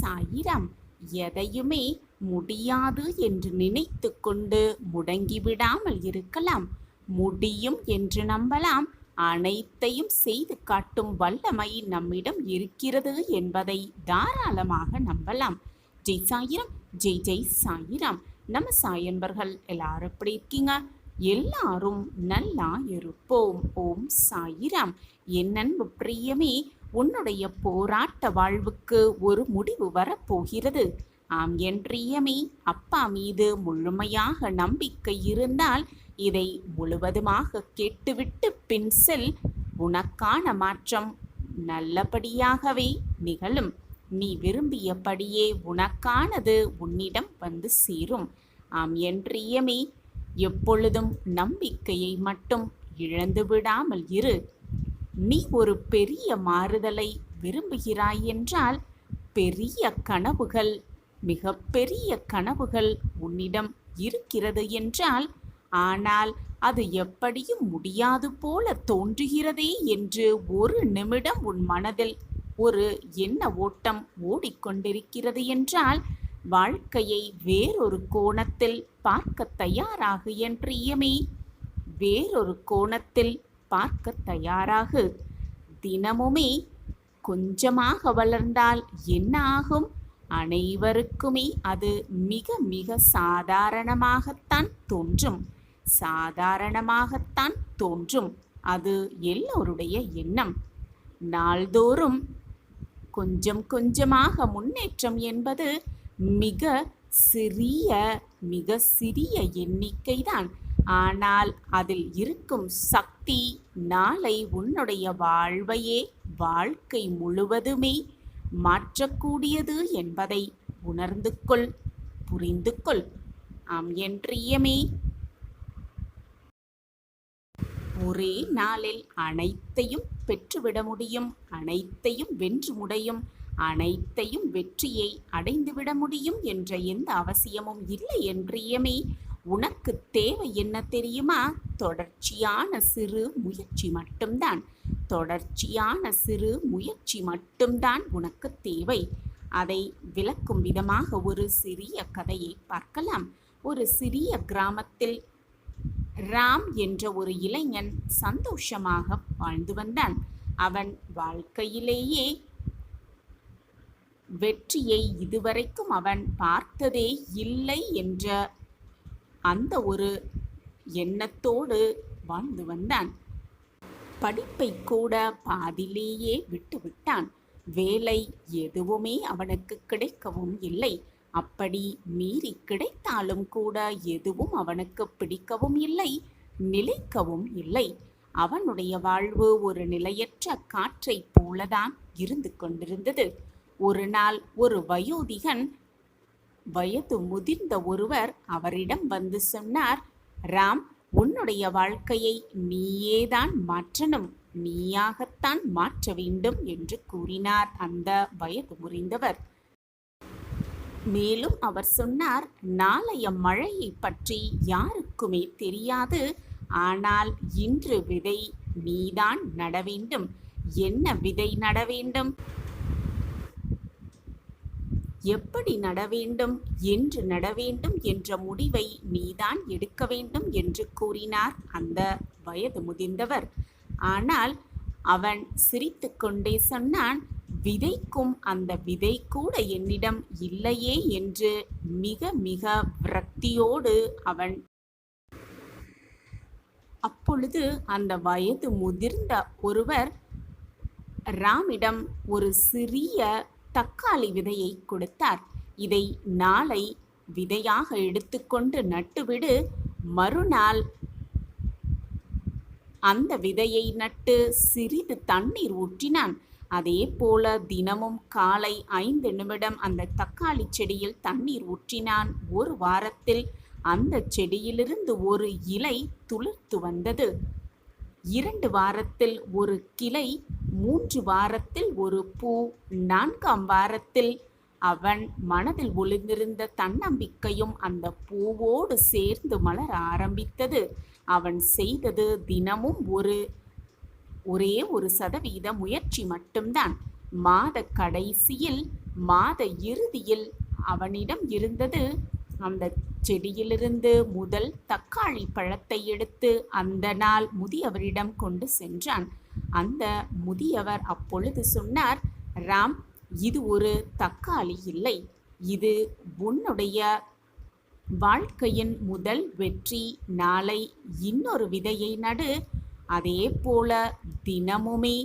சாயிரம். எதையுமே முடியாது என்று நினைத்து கொண்டு முடங்கிவிடாமல் இருக்கலாம். முடியும் என்று நம்பலாம். அனைத்தையும் செய்து காட்டும் வல்லமை நம்மிடம் இருக்கிறது என்பதை தாராளமாக நம்பலாம். ஜெய் சாயிரம், ஜெய் ஜெய் சாயிரம். நம்ம சாயன்பர்கள் எல்லாரும் எப்படி இருக்கீங்க? எல்லாரும் நல்லா இருப்போம். ஓம் சாயிரம். என் அன்பு பிரியமே, உன்னுடைய போராட்ட வாழ்வுக்கு ஒரு முடிவு வரப்போகிறது. ஆம் என் பிரியமே, அப்பா மீது முழுமையாக நம்பிக்கை இருந்தால் இதை முழுவதுமாக கேட்டுவிட்டு பின் செல். உனக்கான மாற்றம் நல்லபடியாகவே நிகழும். நீ விரும்பியபடியே உனக்கானது உன்னிடம் வந்து சேரும். ஆம் என் பிரியமே, எப்பொழுதும் நம்பிக்கையை மட்டும் இழந்து விடாமல் இரு. நீ ஒரு பெரிய மாறுதலை விரும்புகிறாய் என்றால் பெரிய கனவுகள், மிக பெரிய கனவுகள் உன்னிடம் இருக்கிறது என்றால், ஆனால் அது எப்படியும் முடியாது போல தோன்றுகிறதே என்று ஒரு நிமிடம் உன் மனதில் ஒரு எண்ண ஓட்டம் ஓடிக்கொண்டிருக்கிறது என்றால், வாழ்க்கையை வேறொரு கோணத்தில் பார்க்க தயாராகு என் பிரியமே. வேறொரு கோணத்தில் பார்க்க தயாராகு. தினமுமே கொஞ்சமாக வளர்ந்தால் என்ன ஆகும்? அனைவருக்குமே அது மிக மிக சாதாரணமாகத்தான் தோன்றும். சாதாரணமாகத்தான் தோன்றும். அது எல்லோருடைய எண்ணம். நாள்தோறும் கொஞ்சம் கொஞ்சமாக முன்னேற்றம் என்பது மிக சிறிய எண்ணிக்கைதான். ஆனால் அதில் இருக்கும் சக்தி நாளை உன்னுடைய வாழ்க்கை முழுவதுமே மாற்றக்கூடியது என்பதை உணர்ந்து கொள், புரிந்து கொள். ஆம் என் பிரியமே, ஒரே நாளில் அனைத்தையும் பெற்றுவிட முடியும், அனைத்தையும் வென்று முடியும், அனைத்தையும் வெற்றியை அடைந்துவிட முடியும் என்ற எந்த அவசியமும் இல்லை என் பிரியமே. உனக்கு தேவை என்ன தெரியுமா? தொடர்ச்சியான சிறு முயற்சி மட்டும்தான். தொடர்ச்சியான சிறு முயற்சி மட்டும்தான் உனக்கு தேவை. அதை விளக்கும் விதமாக ஒரு சிறிய கதையை பார்க்கலாம். ஒரு சிறிய கிராமத்தில் ராம் என்ற ஒரு இளைஞன் சந்தோஷமாக வாழ்ந்து வந்தான். அவன் வாழ்க்கையிலேயே வெற்றியை இதுவரைக்கும் அவன் பார்த்ததே இல்லை என்ற அந்த ஒரு எண்ணத்தோடு வாழ்ந்து வந்தான். படிப்பை கூட பாதியிலேயே விட்டுவிட்டான். வேலை எதுவுமே அவனுக்கு கிடைக்கவும் இல்லை. அப்படி மீறி கிடைத்தாலும் கூட எதுவும் அவனுக்கு பிடிக்கவும் இல்லை, நிலைக்கவும் இல்லை. அவனுடைய வாழ்வு ஒரு நிலையற்ற காற்றை போலதான் இருந்து கொண்டிருந்தது. ஒரு நாள் ஒரு வயோதிகன், வயது முதிர்ந்த ஒருவர் அவரிடம் வந்து சொன்னார், ராம், உன்னுடைய வாழ்க்கையை நீயேதான் மாற்றணும், நீயாகத்தான் மாற்ற வேண்டும் என்று கூறினார் அந்த வயது முறிந்தவர். மேலும் அவர் சொன்னார், நாளைய மழையை பற்றி யாருக்குமே தெரியாது. ஆனால் இன்று விதை நீதான் நட வேண்டும். என்ன விதை நட வேண்டும், எப்படி நட வேண்டும், என்று நட வேண்டும் என்ற முடிவை நீதான் எடுக்க வேண்டும் என்று கூறினார் அந்த வயது முதிர்ந்தவர். ஆனால் அவன் சிரித்து கொண்டே சொன்னான், விதைக்கும் அந்த விதை கூட என்னிடம் இல்லையே என்று மிக மிக விரக்தியோடு அவன். அப்பொழுது அந்த வயது முதிர்ந்த ஒருவர் ராமிடம் ஒரு சிறிய தக்காளி விதையை கொடுத்தார். இதை நாளை விதையாக எடுத்துக்கொண்டு நட்டுவிடு. மறுநாள் அந்த விதையை நட்டு சிறிது தண்ணீர் ஊற்றினான். அதே போல தினமும் காலை 5 நிமிடம் அந்த தக்காளி செடியில் தண்ணீர் ஊற்றினான். ஒரு வாரத்தில் அந்த செடியிலிருந்து ஒரு இலை துளிர்த்து வந்தது. 2 வாரத்தில் ஒரு கிளை, 3 வாரத்தில் ஒரு பூ, 4ஆம் வாரத்தில் அவன் மனதில் ஒளிந்திருந்த தன்னம்பிக்கையும் அந்த பூவோடு சேர்ந்து மலர ஆரம்பித்தது. அவன் செய்தது தினமும் ஒரே 1% முயற்சி மட்டும்தான். மாத கடைசியில் மாத இறுதியில் அவனிடம் இருந்தது. அந்த செடியிலிருந்து முதல் தக்காளி பழத்தை எடுத்து அந்த நாள் முதியவரிடம் கொண்டு சென்றான். அந்த முதியவர் அப்பொழுது சொன்னார், ராம், இது ஒரு தக்காளி இல்லை, இது உன்னுடைய வாழ்க்கையின் முதல் வெற்றி. நாளை இன்னொரு விதையை நடு. அதே போல தினமுமே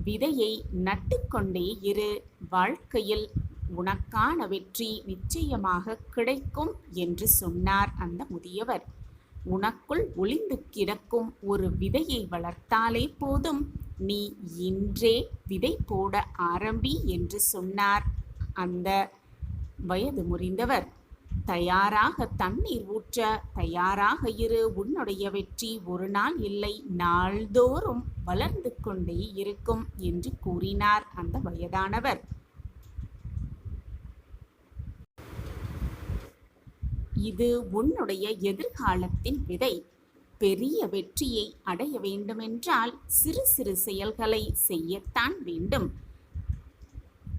விதையை நட்டுக்கொண்டே இரு. வாழ்க்கையில் உனக்கான வெற்றி நிச்சயமாக கிடைக்கும் என்று சொன்னார் அந்த முதியவர். உனக்குள் ஒளிந்து கிடக்கும் ஒரு விதையை வளர்த்தாலே போதும், நீ இன்றே விதை போட ஆரம்பி என்று சொன்னார் அந்த வயது முறிந்தவர். தயாராக தண்ணீர் ஊற்ற தயாராக இரு. உன்னுடைய வெற்றி ஒரு நாள் இல்லை, நாள்தோறும் வளர்ந்து கொண்டே இருக்கும் என்று கூறினார் அந்த வயதானவர். இது உன்னுடைய எதிர்காலத்தின் விதை. பெரிய வெற்றியை அடைய வேண்டுமென்றால் சிறு சிறு செயல்களை செய்யத்தான் வேண்டும்.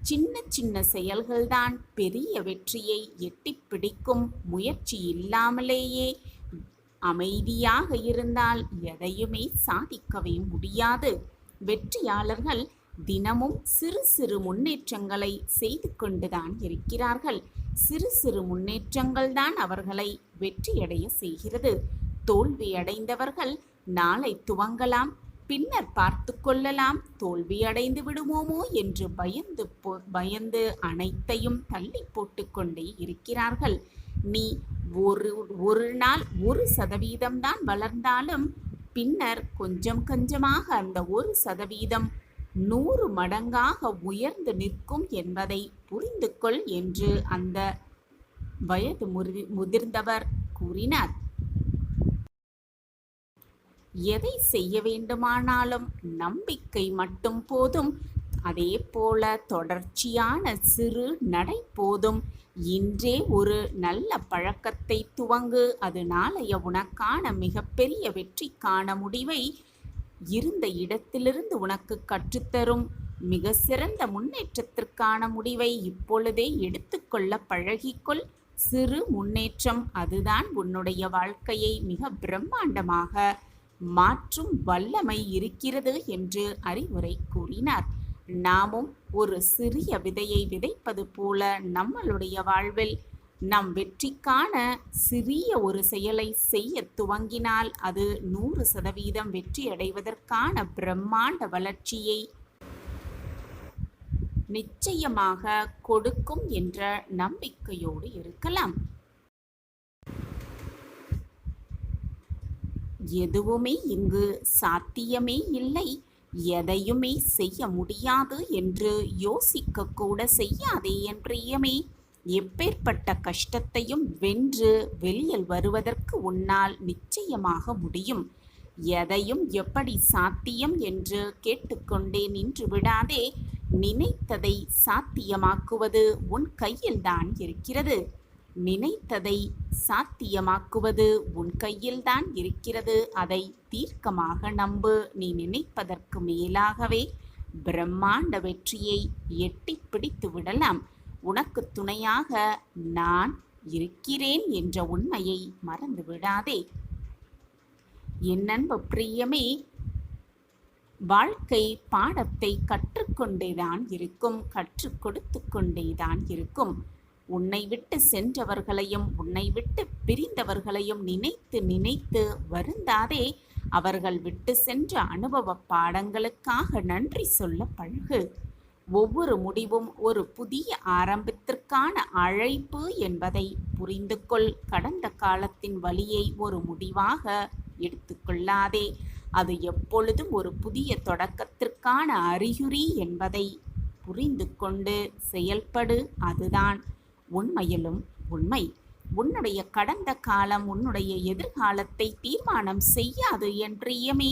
சின்ன சின்ன செயல்கள்தான் பெரிய வெற்றியை எட்டிப் பிடிக்கும். முயற்சி இல்லாமலேயே அமைதியாக இருந்தால் எதையுமே சாதிக்கவே முடியாது. வெற்றியாளர்கள் தினமும் சிறு சிறு முன்னேற்றங்களை செய்து கொண்டுதான் இருக்கிறார்கள். சிறு சிறு முன்னேற்றங்கள் தான் அவர்களை வெற்றியடைய செய்கிறது. தோல்வியடைந்தவர்கள் நாளை துவங்கலாம், பின்னர் பார்த்து கொள்ளலாம், தோல்வியடைந்து விடுவோமோ என்று பயந்து அனைத்தையும் தள்ளி போட்டு கொண்டே இருக்கிறார்கள். நீ ஒரு நாள் 1% தான் வளர்ந்தாலும் பின்னர் கொஞ்சம் கொஞ்சமாக அந்த 1% 100 மடங்காக உயர்ந்து நிற்கும் என்பதை புரிந்து கொள் என்று அந்த வயது முதிர்ந்தவர் கூறினார். எதை செய்ய வேண்டுமானாலும் நம்பிக்கை மட்டும் போதும். அதே போல தொடர்ச்சியான சிறு நடை போதும். இன்றே ஒரு நல்ல பழக்கத்தை துவங்கு. அது நாளைய உனக்கான மிகப்பெரிய வெற்றிக்கான முடிவை இருந்த இடத்திலிருந்து உனக்கு கற்றுத்தரும். மிக சிறந்த முன்னேற்றத்திற்கான முடிவை இப்பொழுதே எடுத்துக்கொள்ள பழகிக்கொள். சிறு முன்னேற்றம் அதுதான் உன்னுடைய வாழ்க்கையை மிக பிரம்மாண்டமாக மாற்றும் வல்லமை இருக்கிறது என்று அறிவுரை கூறினார். நாமும் ஒரு சிறிய விதையை விதைப்பது போல நம்மளுடைய வாழ்வில் நம் வெற்றிக்கான சிறிய ஒரு செயலை செய்ய துவங்கினால் அது 100% வெற்றி அடைவதற்கான பிரம்மாண்ட வளர்ச்சியை நிச்சயமாக கொடுக்கும் என்ற நம்பிக்கையோடு இருக்கலாம். எதுவுமே இங்கு சாத்தியமே இல்லை, எதையுமே செய்ய முடியாது என்று யோசிக்க கூட செய்யாதே என் பிரியமே. எப்பேற்பட்ட கஷ்டத்தையும் வென்று வெளியில் வருவதற்கு உன்னால் நிச்சயமாக முடியும். எதையும் எப்படி சாத்தியம் என்று கேட்டுக்கொண்டே நின்று விடாதே. நினைத்ததை சாத்தியமாக்குவது உன் கையில்தான் இருக்கிறது. நினைத்ததை சாத்தியமாக்குவது உன் கையில்தான் இருக்கிறது. அதை தீர்க்கமாக நம்பு. நீ நினைப்பதற்கு மேலாகவே பிரம்மாண்ட வெற்றியை எட்டி பிடித்து விடலாம். உனக்கு துணையாக நான் இருக்கிறேன் என்ற உண்மையை மறந்து விடாதே. என் அன்பு பிரியமே, வாழ்க்கை பாடத்தை கற்றுக்கொண்டேதான் இருக்கும், கற்றுக் கொடுத்து கொண்டேதான் இருக்கும். உன்னை விட்டு சென்றவர்களையும் உன்னை விட்டு பிரிந்தவர்களையும் நினைத்து நினைத்து வருந்தாதே. அவர்கள் விட்டு சென்ற அனுபவ பாடங்களுக்காக நன்றி சொல்ல பழகு. ஒவ்வொரு முடிவும் ஒரு புதிய ஆரம்பத்திற்கான அழைப்பு என்பதை புரிந்து கொள். கடந்த காலத்தின் வழியை ஒரு முடிவாக எடுத்துக்கொள்ளாதே. அது எப்பொழுதும் ஒரு புதிய தொடக்கத்திற்கான அறிகுறி என்பதை புரிந்து கொண்டு செயல்படு. அதுதான் உண்மையிலும் உண்மை. உன்னுடைய கடந்த காலம் உன்னுடைய எதிர்காலத்தை தீர்மானம் செய்யாது என் பிரியமே.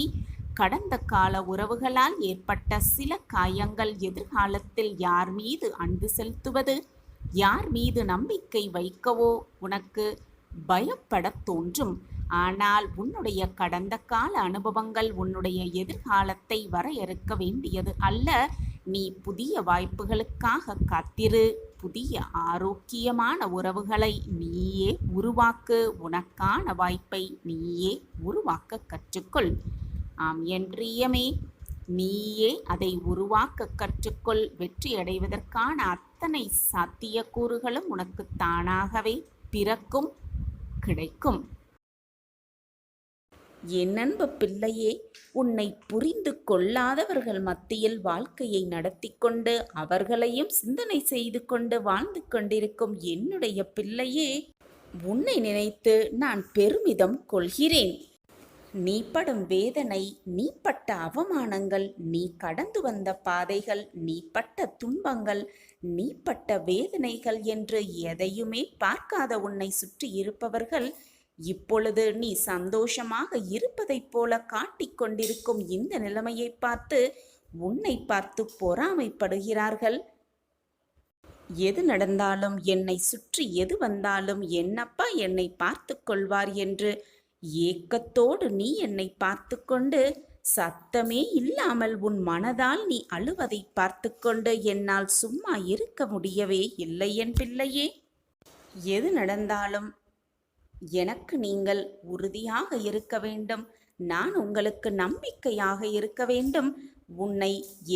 கடந்த கால உறவுகளால் ஏற்பட்ட சில காயங்கள் எதிர்காலத்தில் யார் மீது அன்பு செலுத்துவது, யார் மீது நம்பிக்கை வைக்கவோ உனக்கு பயப்படத் தோன்றும். ஆனால் உன்னுடைய கடந்த கால அனுபவங்கள் உன்னுடைய எதிர்காலத்தை வரையறுக்க வேண்டியது அல்ல. நீ புதிய வாய்ப்புகளுக்காக காத்திரு. புதிய ஆரோக்கியமான உறவுகளை நீயே உருவாக்கு. உனக்கான வாய்ப்பை நீயே உருவாக்க கற்றுக்கொள். ஆம் என் பிரியமே, நீயே அதை உருவாக்க கற்றுக்கொள். வெற்றியடைவதற்கான அத்தனை சாத்தியக்கூறுகளும் உனக்கு தானாகவே பிறக்கும், கிடைக்கும். என் அன்பு பிள்ளையே, உன்னை புரிந்து கொள்ளாதவர்கள் மத்தியில் வாழ்க்கையை நடத்தி கொண்டு அவர்களையும் சிந்தனை செய்து கொண்டு வாழ்ந்து கொண்டிருக்கும் என்னுடைய பிள்ளையே, உன்னை நினைத்து நான் பெருமிதம் கொள்கிறேன். நீ படும் வேதனை, நீ பட்ட அவமானங்கள், நீ கடந்து வந்த பாதைகள், நீ பட்ட துன்பங்கள், நீ பட்ட வேதனைகள் என்று எதையுமே பார்க்காத உன்னை சுற்றி இருப்பவர்கள் இப்பொழுது நீ சந்தோஷமாக இருப்பதைப் போல காட்டிக் கொண்டிருக்கும் இந்த நிலைமையை பார்த்து உன்னை பார்த்து பொறாமைப்படுகிறார்கள். எது நடந்தாலும், என்னை சுற்றி எது வந்தாலும் என்னப்பா என்னை பார்த்து கொள்வார் என்று ஏக்கத்தோடு நீ என்னை பார்த்து கொண்டு சத்தமே இல்லாமல் உன் மனதால் நீ அழுவதை பார்த்து கொண்டு என்னால் சும்மா இருக்க முடியவே இல்லை என் பிள்ளையே. எது நடந்தாலும் எனக்கு நீங்கள் உறுதியாக இருக்க வேண்டும். நான் உங்களுக்கு நம்பிக்கையாக இருக்க வேண்டும்.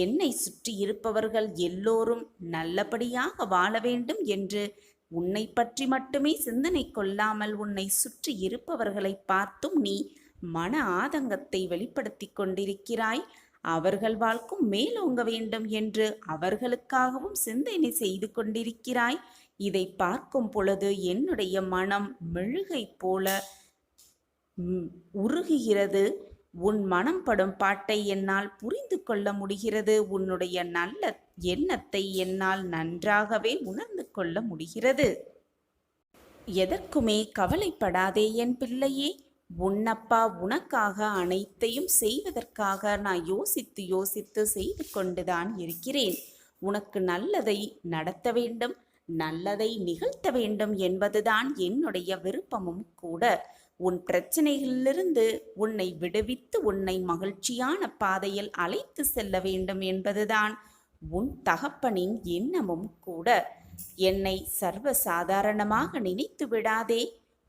என்னை சுற்றி இருப்பவர்கள் எல்லோரும் நல்லபடியாக வாழ வேண்டும் என்று உன்னை பற்றி மட்டுமே சிந்தனை கொள்ளாமல் உன்னை சுற்றி இருப்பவர்களை பார்த்தும் நீ மன ஆதங்கத்தை வெளிப்படுத்தி கொண்டிருக்கிறாய். அவர்கள் வாழ்க்கும் மேலோங்க வேண்டும் என்று அவர்களுக்காகவும் சிந்தனை செய்து கொண்டிருக்கிறாய். இதை பார்க்கும் பொழுது என்னுடைய மனம் மெழுகை போல உருகுகிறது. உன் மனம் படும் பாட்டை என்னால் புரிந்து கொள்ள முடிகிறது. உன்னுடைய நல்ல எண்ணத்தை என்னால் நன்றாகவே உணர்ந்து கொள்ள முடிகிறது. எதற்குமே கவலைப்படாதே என் பிள்ளையே. உன்னப்பா உனக்காக அனைத்தையும் செய்வதற்காக நான் யோசித்து யோசித்து செய்து கொண்டுதான் இருக்கிறேன். உனக்கு நல்லதை நடத்த வேண்டும், நல்லதை நிகழ்த்த வேண்டும் என்பதுதான் என்னுடைய விருப்பமும் கூட. உன் பிரச்சனைகளிலிருந்து உன்னை விடுவித்து உன்னை மகிழ்ச்சியான பாதையில் அழைத்து செல்ல வேண்டும் என்பதுதான் உன் தகப்பனின் எண்ணமும் கூட. என்னை சர்வசாதாரணமாக நினைத்து விடாதே.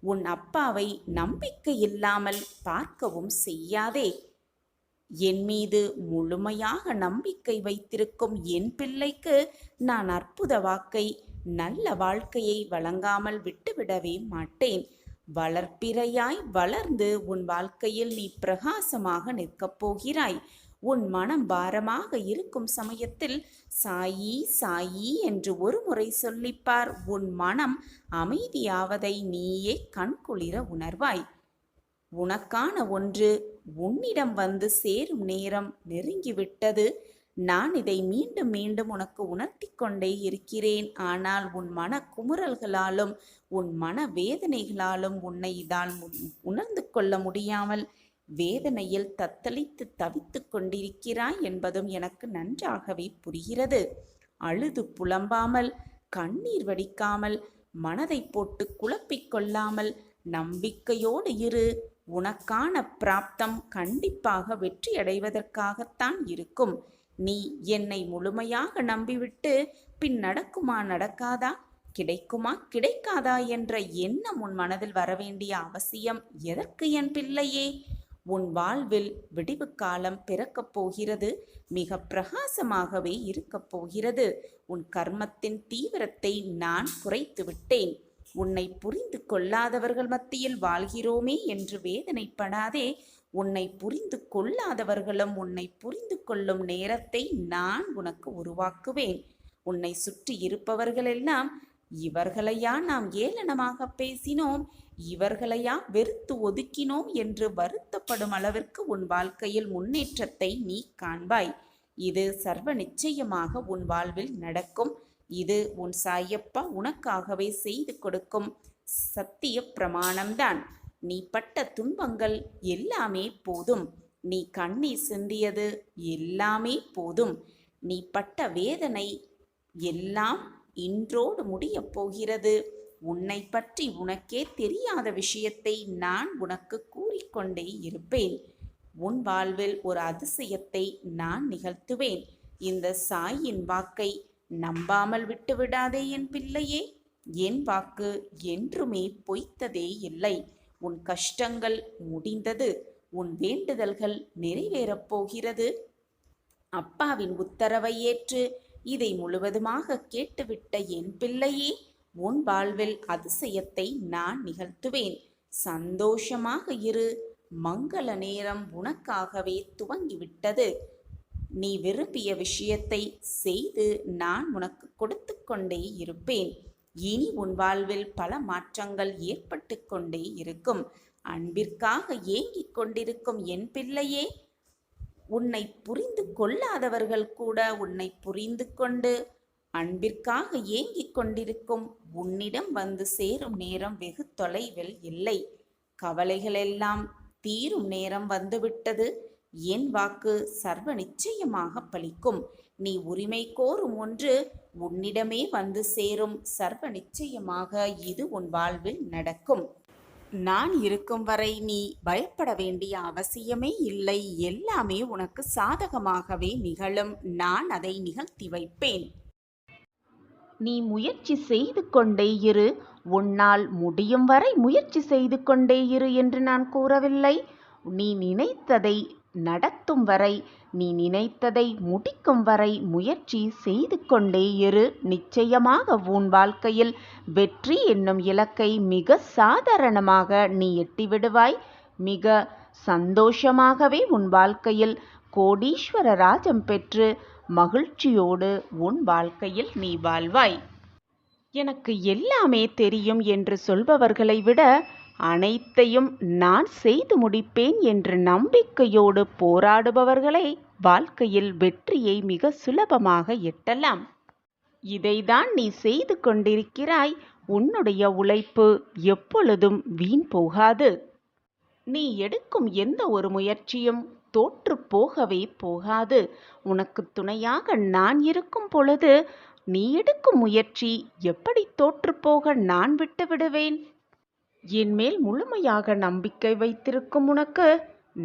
உன் அப்பாவை நம்பிக்கை இல்லாமல் பார்க்கவும் செய்யாதே. என் மீது முழுமையாக நம்பிக்கை வைத்திருக்கும் என் பிள்ளைக்கு நான் அற்புத வாக்கை, நல்ல வாழ்க்கையை வழங்காமல் விட்டுவிடவே மாட்டேன். வளர்ப்பிறையாய் வளர்ந்து உன் வாழ்க்கையில் நீ பிரகாசமாக நிற்கப் போகிறாய். உன் மனம் பாரமாக இருக்கும் சமயத்தில் சாயி சாயி என்று ஒரு முறை சொல்லிப்பார். உன் மனம் அமைதியாவதை நீயே கண்குளிர உணர்வாய். உனக்கான ஒன்று உன்னிடம் வந்து சேரும் நேரம் நெருங்கிவிட்டது. நான் இதை மீண்டும் மீண்டும் உனக்கு உணர்த்தி கொண்டே இருக்கிறேன். ஆனால் உன் மன குமுறல்களாலும் உன் மன வேதனைகளாலும் உன்னை இதால் உணர்ந்து கொள்ள முடியாமல் வேதனையில் தத்தளித்து தவித்து கொண்டிருக்கிறாய் என்பதும் எனக்கு நன்றாகவே புரிகிறது. அழுது புலம்பாமல், கண்ணீர் வடிக்காமல், மனதை போட்டு குழப்பிக்கொள்ளாமல் நம்பிக்கையோடு இரு. உனக்கான பிராப்தம் கண்டிப்பாக வெற்றியடைவதற்காகத்தான் இருக்கும். நீ என்னை முழுமையாக நம்பிவிட்டு பின் நடக்குமா நடக்காதா, கிடைக்குமா கிடைக்காதா என்ற எண்ணம் உன் மனதில் வரவேண்டிய அவசியம் எதற்கு என் பிள்ளையே? உன் வாழ்வில் விடிவு காலம் பிறக்கப் போகிறது. மிக பிரகாசமாகவே இருக்கப் போகிறது. உன் கர்மத்தின் தீவிரத்தை நான் குறைத்து விட்டேன். உன்னை புரிந்து கொள்ளாதவர்கள் மத்தியில் வாழ்கிறோமே என்று வேதனைப்படாதே. உன்னை புரிந்து கொள்ளாதவர்களும் உன்னை புரிந்து கொள்ளும் நேரத்தை நான் உனக்கு உருவாக்குவேன். உன்னை சுற்றி இருப்பவர்களெல்லாம் இவர்களையா நாம் ஏளனமாக பேசினோம், இவர்களையா வெறுத்து ஒதுக்கினோம் என்று வருத்தப்படும் அளவிற்கு உன் வாழ்க்கையில் முன்னேற்றத்தை நீ காண்பாய். இது சர்வ நிச்சயமாக உன் வாழ்வில் நடக்கும். இது உன் சாயப்பா உனக்காகவே செய்து கொடுக்கும் சத்திய பிரமாணம்தான். நீ பட்ட துன்பங்கள் எல்லாமே போதும். நீ கண்ணீர் சிந்தியது எல்லாமே போதும். நீ பட்ட வேதனை எல்லாம் இன்றோடு முடியப் போகிறது. உன்னை பற்றி உனக்கே தெரியாத விஷயத்தை நான் உனக்கு கூறிக்கொண்டே இருப்பேன். உன் வாழ்வில் ஒரு அதிசயத்தை நான் நிகழ்த்துவேன். இந்த சாயின் வாக்கை நம்பாமல் விட்டு விடாதே என் பிள்ளையே. என் வாக்கு என்றுமே பொய்த்ததே இல்லை. உன் கஷ்டங்கள் முடிந்தது. உன் வேண்டுதல்கள் நிறைவேறப் போகிறது. அப்பாவின் உத்தரவை ஏற்று இதை முழுவதுமாக கேட்டுவிட்ட என் பிள்ளையே, உன் வாழ்வில் அதிசயத்தை நான் நிகழ்த்துவேன். சந்தோஷமாக இரு. மங்கள நேரம் உனக்காகவே துவங்கிவிட்டது. நீ விரும்பிய விஷயத்தை செய்து நான் உனக்கு கொடுத்து கொண்டே இருப்பேன். இனி உன் வாழ்வில் பல மாற்றங்கள் ஏற்பட்டு கொண்டே இருக்கும். அன்பிற்காக ஏங்கிக் கொண்டிருக்கும் என் பிள்ளையே, உன்னை புரிந்து கொள்ளாதவர்கள் கூட உன்னை புரிந்து கொண்டு அன்பிற்காக ஏங்கிக் கொண்டிருக்கும் உன்னிடம் வந்து சேரும் நேரம் வெகு தொலைவில் இல்லை. கவலைகளெல்லாம் தீரும் நேரம் வந்துவிட்டது. என் வாக்கு சர்வ நிச்சயமாக பலிக்கும். நீ உரிமை கோரும் ஒன்று உன்னிடமே வந்து சேரும். சர்வ நிச்சயமாக இது உன் வாழ்வில் நடக்கும். நான் இருக்கும் வரை நீ பயப்பட வேண்டிய அவசியமே இல்லை. எல்லாமே உனக்கு சாதகமாகவே நிகழும். நான் அதை நிகழ்த்தி வைப்பேன். நீ முயற்சி செய்து கொண்டே இரு. உன்னால் முடியும் வரை முயற்சி செய்து கொண்டே இரு என்று நான் கூறவில்லை. நீ நினைத்ததை நடத்தும் வரை, நீ நினைத்ததை முடிக்கும் வரை முயற்சி செய்து கொண்டே இரு. நிச்சயமாக உன் வாழ்க்கையில் வெற்றி என்னும் இலக்கை மிக சாதாரணமாக நீ எட்டிவிடுவாய். மிக சந்தோஷமாகவே உன் வாழ்க்கையில் கோடீஸ்வர ராஜம் பெற்று மகிழ்ச்சியோடு உன் வாழ்க்கையில் நீ வாழ்வாய். எனக்கு எல்லாமே தெரியும் என்று சொல்பவர்களை விட அனைத்தையும் நான் செய்து முடிப்பேன் என்று நம்பிக்கையோடு போராடுபவர்களை வாழ்க்கையில் வெற்றியை மிக சுலபமாக எட்டலாம். இதைதான் நீ செய்து கொண்டிருக்கிறாய். உன்னுடைய உழைப்பு எப்பொழுதும் வீண் போகாது. நீ எடுக்கும் எந்த ஒரு முயற்சியும் தோற்று போகவே போகாது. உனக்கு துணையாக நான் இருக்கும் பொழுது நீ எடுக்கும் முயற்சி எப்படி தோற்று போக நான் விட்டு விடுவேன்? என்மேல் முழுமையாக நம்பிக்கை வைத்திருக்கும் உனக்கு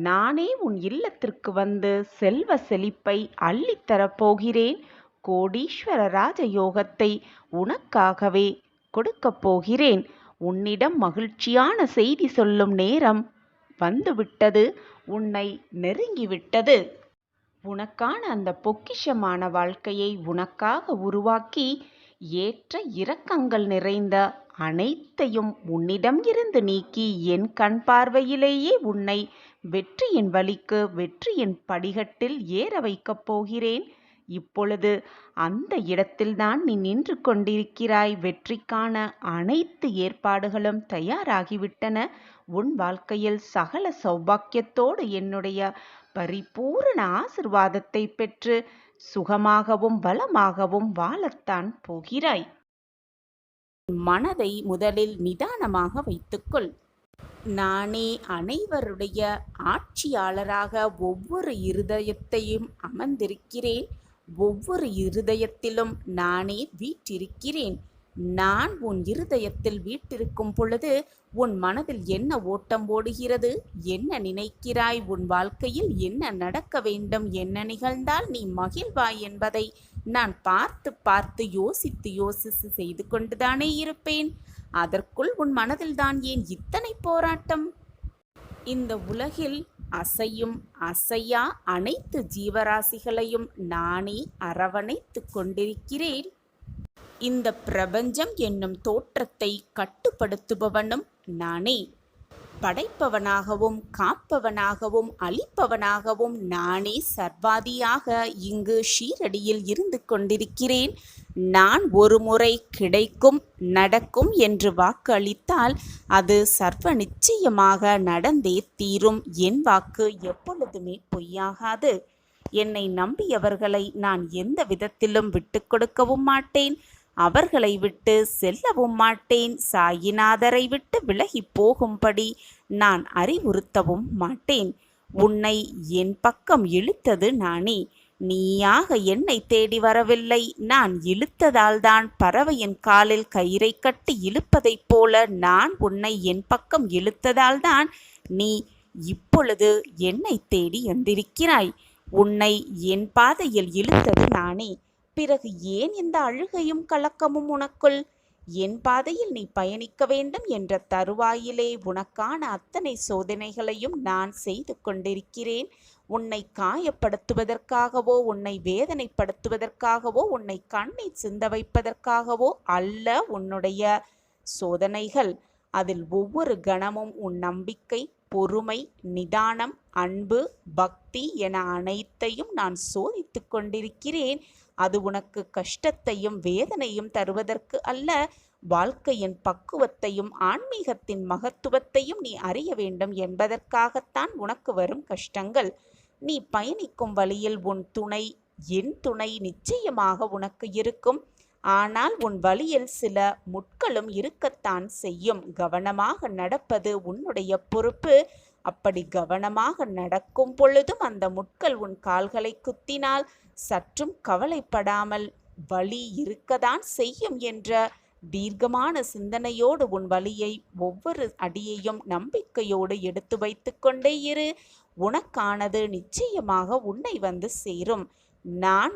நானே உன் இல்லத்திற்கு வந்து செல்வ செழிப்பை அள்ளித்தரப் போகிறேன். கோடீஸ்வர ராஜயோகத்தை உனக்காகவே கொடுக்கப் போகிறேன். உன்னிடம் மகிழ்ச்சியான செய்தி சொல்லும் நேரம் வந்துவிட்டது. உன்னை நெருங்கிவிட்டது. உனக்கான அந்த பொக்கிஷமான வாழ்க்கையை உனக்காக உருவாக்கி ஏற்ற இரக்கங்கள் நிறைந்த அனைத்தையும் உன்னிடம் இருந்து நீக்கி என் கண் பார்வையிலேயே உன்னை வெற்றியின் வழிக்கு, வெற்றியின் படிகட்டில் ஏற வைக்கப் போகிறேன். இப்பொழுது அந்த இடத்தில்தான் நீ நின்று கொண்டிருக்கிறாய். வெற்றிக்கான அனைத்து ஏற்பாடுகளும் தயாராகிவிட்டன. உன் வாழ்க்கையில் சகல சௌபாக்கியத்தோடு என்னுடைய பரிபூரண ஆசிர்வாதத்தை பெற்று சுகமாகவும் வளமாகவும் வாழத்தான் போகிறாய். மனதை முதலில் நிதானமாக வைத்துக்கொள். நானே அனைவருடைய ஆட்சியாளராக ஒவ்வொரு இருதயத்தையும் அமர்ந்திருக்கிறேன். ஒவ்வொரு இருதயத்திலும் நானே வீற்றிருக்கிறேன். நான் உன் இருதயத்தில் வீற்றிருக்கும் பொழுது உன் மனதில் என்ன ஓட்டம் ஓடுகிறது, என்ன நினைக்கிறாய், உன் வாழ்க்கையில் என்ன நடக்க வேண்டும், என்ன நிகழ்ந்தால் நீ மகிழ்வாய் என்பதை நான் பார்த்து பார்த்து யோசித்து செய்து கொண்டுதானே இருப்பேன். அதற்குள் உன் மனதில்தான் ஏன் இத்தனை போராட்டம்? இந்த உலகில் அசையும் அசையா அனைத்து ஜீவராசிகளையும் நானே அரவணைத்து கொண்டிருக்கிறேன். இந்த பிரபஞ்சம் என்னும் தோற்றத்தை கட்டுப்படுத்துபவனும் நானே. படைப்பவனாகவும் காப்பவனாகவும் அழிப்பவனாகவும் நானே சர்வாதியாக இங்கு ஷீரடியில் இருந்து கொண்டிருக்கிறேன். நான் ஒரு முறை கிடைக்கும் நடக்கும் என்று வாக்கு அளித்தால் அது சர்வ நிச்சயமாக நடந்தே தீரும். என் வாக்கு எப்பொழுதுமே பொய்யாகாது. என்னை நம்பியவர்களை நான் எந்த விதத்திலும் விட்டு கொடுக்கவும் மாட்டேன். அவர்களை விட்டு செல்லவும் மாட்டேன். சாயிநாதரை விட்டு விலகி போகும்படி நான் அறிவுறுத்தவும் மாட்டேன். உன்னை என் பக்கம் இழுத்தது நானே. நீயாக என்னை தேடி வரவில்லை. நான் இழுத்ததால்தான் பறவையின் காலில் கயிறை கட்டி இழுப்பதைப் போல நான் உன்னை என் பக்கம் இழுத்ததால்தான் நீ இப்பொழுது என்னை தேடி வந்திருக்கிறாய். உன்னை என் பாதையில் இழுத்தது நானே. பிறகு ஏன் இந்த அழுகையும் கலக்கமும் உனக்குள்? என் பாதையில் நீ பயணிக்க வேண்டும் என்ற தருவாயிலே உனக்கான அத்தனை சோதனைகளையும் நான் செய்து கொண்டிருக்கிறேன். உன்னை காயப்படுத்துவதற்காகவோ, உன்னை வேதனைப்படுத்துவதற்காகவோ, உன்னை கண்ணீர் சிந்த வைப்பதற்காகவோ அல்ல உன்னுடைய சோதனைகள். அதில் ஒவ்வொரு கணமும் உன் நம்பிக்கை, பொறுமை, நிதானம், அன்பு, பக்தி என அனைத்தையும் நான் சோதித்து கொண்டிருக்கிறேன். அது உனக்கு கஷ்டத்தையும் வேதனையும் தருவதற்கு அல்ல, வாழ்க்கையின் பக்குவத்தையும் ஆன்மீகத்தின் மகத்துவத்தையும் நீ அறிய வேண்டும் என்பதற்காகத்தான் உனக்கு வரும் கஷ்டங்கள். நீ பயணிக்கும் வழியில் உன் துணை, என் துணை நிச்சயமாக உனக்கு இருக்கும். ஆனால் உன் வழியில் சில முட்களும் இருக்கத்தான் செய்யும். கவனமாக நடப்பது உன்னுடைய பொறுப்பு. அப்படி கவனமாக நடக்கும் பொழுதும் அந்த முட்கள் உன் கால்களை குத்தினால் சற்றும் கவலைப்படாமல் வலி இருக்கத்தான் செய்யும் என்ற தீர்க்கமான சிந்தனையோடு உன் வழியை ஒவ்வொரு அடியையும் நம்பிக்கையோடு எடுத்து வைத்து கொண்டே இரு. உனக்கானது நிச்சயமாக உன்னை வந்து சேரும். நான்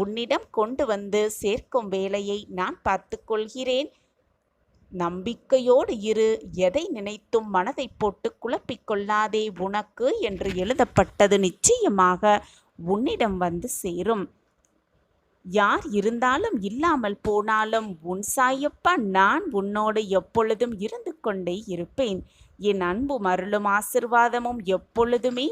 உன்னிடம் கொண்டு வந்து சேர்க்கும் வேலையை நான் பார்த்து கொள்கிறேன். நம்பிக்கையோடு இரு. எதை நினைத்தும் மனதை போட்டு குழப்பிக்கொள்ளாதே. உனக்கு என்று எழுதப்பட்டது நிச்சயமாக உன்னிடம் வந்து சேரும். யார் இருந்தாலும் இல்லாமல் போனாலும் உன் சாயப்பா நான் உன்னோடு எப்பொழுதும் இருந்து கொண்டே இருப்பேன். என் அன்பும் அருளும் ஆசிர்வாதமும் எப்பொழுதுமே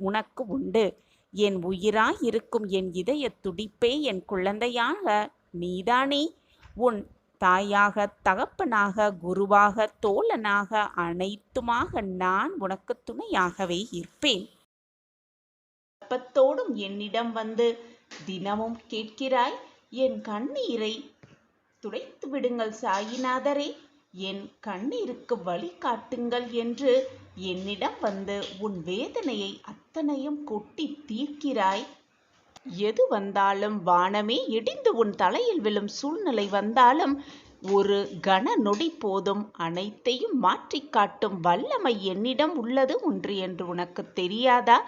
உனக்கு உண்டு. என் உயிராய் இருக்கும் என் இதய துடிப்பே, என் குழந்தையாக நீதானே. உன் தாயாக, தகப்பனாக, குருவாக, தோழனாக, அனைத்துமாக நான் உனக்கு துணையாகவே இருப்பேன். அப்பத்தோடும் என்னிடம் வந்து தினமும் கேட்கிறாய், என் கண்ணீரை துடைத்து விடுங்கள் சாயிநாதரே, என் கண்ணீருக்கு வழி காட்டுங்கள் என்று என்னிடம் வந்து உன் வேதனையை அத்தனையும் கொட்டி தீர்க்கிறாய். எது வந்தாலும், வானமே இடிந்து உன் தலையில் விழும் சூழ்நிலை வந்தாலும் ஒரு கன நொடி போதும் அனைத்தையும் மாற்றி காட்டும் வல்லமை என்னிடம் உள்ளது ஒன்று என்று உனக்கு தெரியாதா?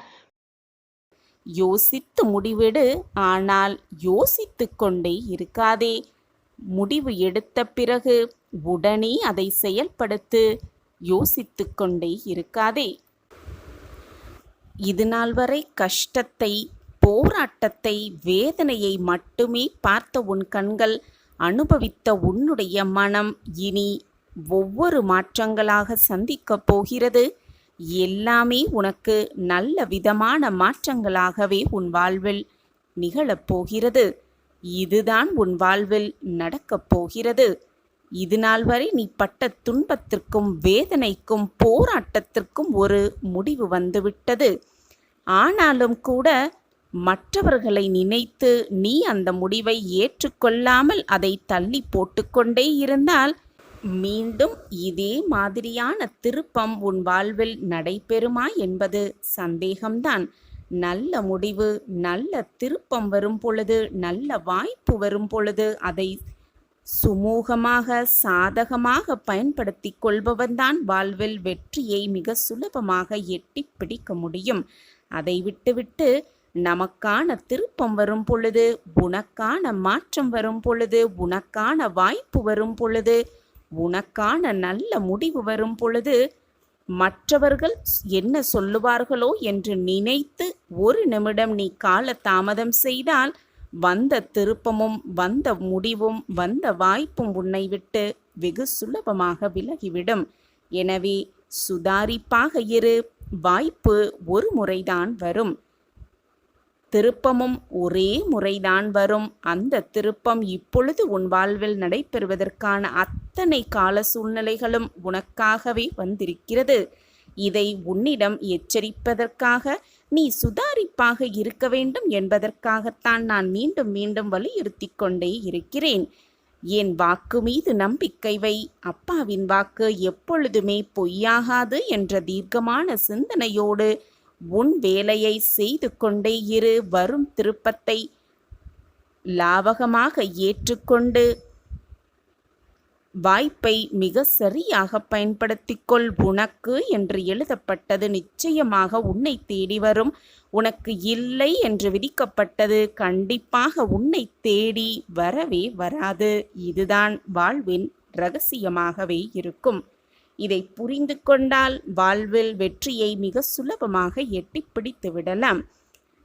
யோசித்து முடிவெடு. ஆனால் யோசித்து கொண்டே இருக்காதே. முடிவு எடுத்த பிறகு உடனே அதை செயல்படுத்து. யோசித்து கொண்டே இருக்காதே. இதுநாள் வரை கஷ்டத்தை, போராட்டத்தை, வேதனையை மட்டுமே பார்த்த உன் கண்கள், அனுபவித்த உன்னுடைய மனம் இனி ஒவ்வொரு மாற்றங்களாக சந்திக்கப் போகிறது. எல்லாமே உனக்கு நல்ல விதமான மாற்றங்களாகவே உன் வாழ்வில் நிகழப்போகிறது. இதுதான் உன் வாழ்வில் நடக்கப் போகிறது. இதுநாள் வரை நீ பட்ட துன்பத்திற்கும் வேதனைக்கும் போராட்டத்திற்கும் ஒரு முடிவு வந்துவிட்டது. ஆனாலும் கூட மற்றவர்களை நினைத்து நீ அந்த முடிவை ஏற்றுக்கொள்ளாமல் அதை தள்ளி போட்டுக்கொண்டே இருந்தால் மீண்டும் இதே மாதிரியான திருப்பம் உன் வாழ்வில் நடைபெறுமா என்பது சந்தேகம்தான். நல்ல முடிவு, நல்ல திருப்பம் வரும் பொழுது, நல்ல வாய்ப்பு வரும் பொழுது அதை சுமூகமாக, சாதகமாக பயன்படுத்தி கொள்பவன்தான் வாழ்வில் வெற்றியை மிக சுலபமாக எட்டி பிடிக்க முடியும். அதை விட்டுவிட்டு நமக்கான திருப்பம் வரும் பொழுது, உனக்கான மாற்றம் வரும் பொழுது, உனக்கான வாய்ப்பு வரும் பொழுது, உனக்கான நல்ல முடிவு வரும் பொழுது மற்றவர்கள் என்ன சொல்லுவார்களோ என்று நினைத்து ஒரு நிமிடம் நீ கால தாமதம் செய்தால் வந்த திருப்பமும் வந்த முடிவும் வந்த வாய்ப்பும் உன்னை விட்டு வெகு சுலபமாக விலகிவிடும். எனவே சுதாரிப்பாக இரு. வாய்ப்பு ஒரு முறைதான் வரும். திருப்பமும் ஒரே முறைதான் வரும். அந்த திருப்பம் இப்பொழுது உன் வாழ்வில் நடைபெறுவதற்கான அத்தனை கால சூழ்நிலைகளும் உனக்காகவே வந்திருக்கிறது. இதை உன்னிடம் எச்சரிப்பதற்காக, நீ சுதாரிப்பாக இருக்க வேண்டும் என்பதற்காகத்தான் நான் மீண்டும் மீண்டும் வலியுறுத்தி கொண்டே இருக்கிறேன். என் வாக்கு மீது நம்பிக்கை வை. அப்பாவின் வாக்கு எப்பொழுதுமே பொய்யாகாது என்ற தீர்க்கமான சிந்தனையோடு உன் வேலையை செய்து கொண்டே இரு. வரும் திருப்பத்தை லாவகமாக ஏற்றுக்கொண்டு வாய்ப்பை மிக சரியாக பயன்படுத்திக்கொள். உனக்கு என்று எழுதப்பட்டது நிச்சயமாக உன்னை தேடி வரும். உனக்கு இல்லை என்று விதிக்கப்பட்டது கண்டிப்பாக உன்னை தேடி வரவே வராது. இதுதான் வாழ்வின் இரகசியமாகவே இருக்கும். இதை புரிந்து கொண்டால் வாழ்வில் வெற்றியை மிக சுலபமாக எட்டி பிடித்து விடலாம்.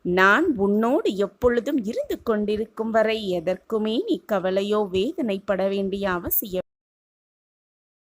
நான் உன்னோடு எப்பொழுதும் இருந்து கொண்டிருக்கும் வரை எதற்குமே நீ கவலையோ வேதனைப்பட வேண்டிய அவசியம்